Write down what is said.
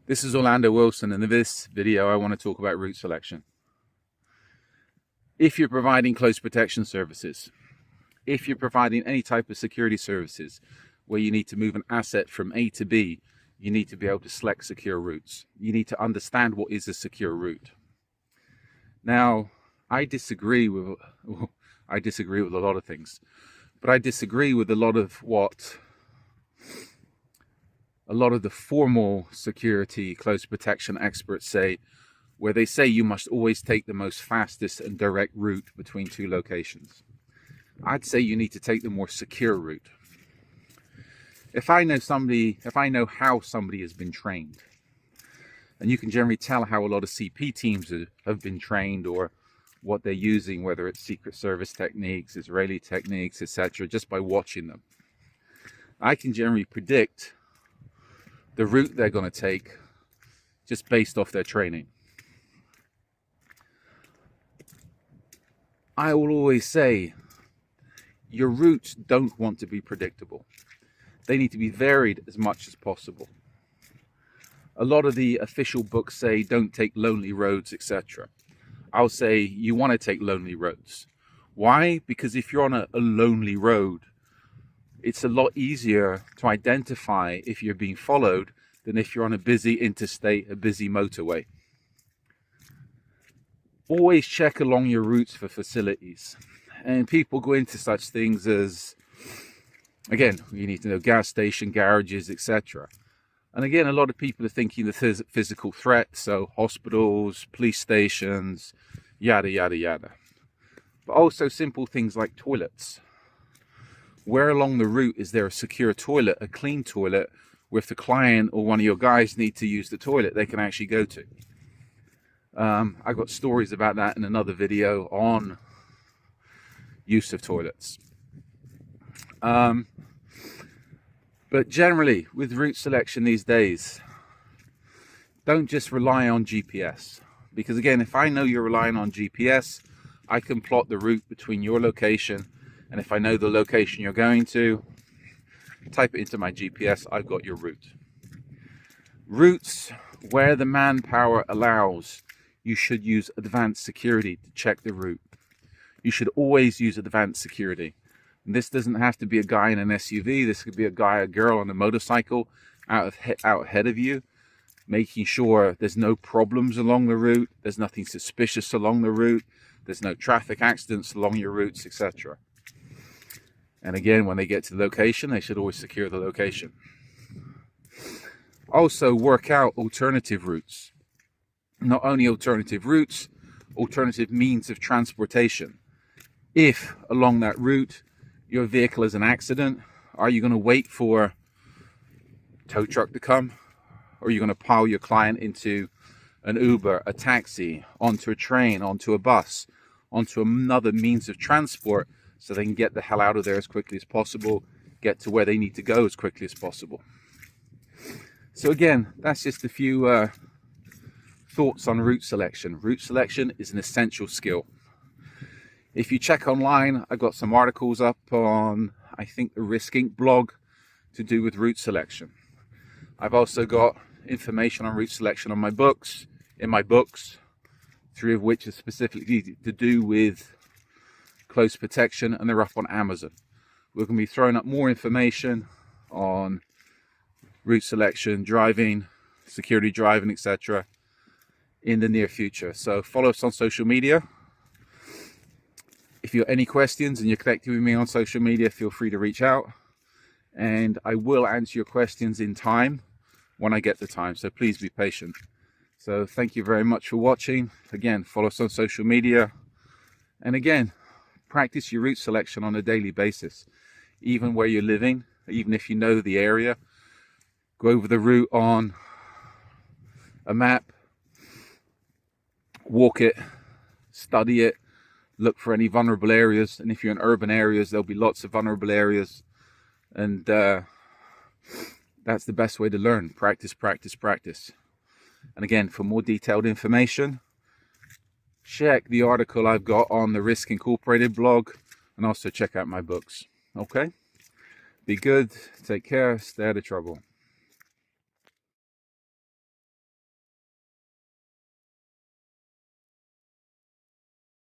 This is Orlando Wilson, and in this video I want to talk about route selection. If you're providing close protection services, if you're providing any type of security services where you need to move an asset from A to B, you need to be able to select secure routes. You need to understand what is a secure route. Now, I disagree with a lot of things, but I disagree with a lot of the formal security close protection experts say, where they say you must always take the most fastest and direct route between two locations. I'd say you need to take the more secure route. If I know how somebody has been trained, and you can generally tell how a lot of CP teams have been trained, or what they're using, whether it's Secret Service techniques, Israeli techniques, etc., just by watching them. I can generally predict the route they're going to take just based off their training. I will always say your routes don't want to be predictable. They need to be varied as much as possible. A lot of the official books say don't take lonely roads, etc. I'll say you want to take lonely roads. Why? Because if you're on a lonely road, it's a lot easier to identify if you're being followed than if you're on a busy interstate, a busy motorway. Always check along your routes for facilities. And people go into such things as, again, you need to know gas station, garages, etc. And again, a lot of people are thinking the physical threat, so hospitals, police stations, yada, yada, yada. But also simple things like toilets. Where along the route is there a secure toilet, a clean toilet, where if the client or one of your guys need to use the toilet, they can actually go to? I've got stories about that in another video on use of toilets. But generally, with route selection these days, don't just rely on GPS. Because again, if I know you're relying on GPS, I can plot the route between your location, and if I know the location you're going to, type it into my GPS, I've got your route. Routes where the manpower allows, you should use advanced security to check the route. You should always use advanced security. And this doesn't have to be a guy in an SUV. This could be a guy or girl on a motorcycle out ahead of you, making sure there's no problems along the route, there's nothing suspicious along the route, there's no traffic accidents along your routes, etc. And again, when they get to the location, they should always secure the location. Also, work out alternative routes. Not only alternative routes, alternative means of transportation. If along that route your vehicle is an accident, are you going to wait for a tow truck to come? Or are you going to pile your client into an Uber, a taxi, onto a train, onto a bus, onto another means of transport, so they can get the hell out of there as quickly as possible, get to where they need to go as quickly as possible? So again, that's just a few thoughts on route selection. Route selection is an essential skill. If you check online, I've got some articles up on, I think, the Risk Inc. blog to do with route selection. I've also got information on route selection in my books, 3 of which are specifically to do with close protection, and they're up on Amazon. We're going to be throwing up more information on route selection, driving, security driving, etc. in the near future. So follow us on social media. If you have any questions and you're connected with me on social media, feel free to reach out, and I will answer your questions in time when I get the time, so please be patient. So thank you very much for watching. Again, follow us on social media, and again, practice your route selection on a daily basis. Even where you're living, even if you know the area, go over the route on a map, walk it, study it, look for any vulnerable areas, and if you're in urban areas, there'll be lots of vulnerable areas, and that's the best way to learn. Practice, practice, practice. And again, for more detailed information, check the article I've got on the Risk Incorporated blog, and also check out my books. Okay? Be good, take care, stay out of trouble.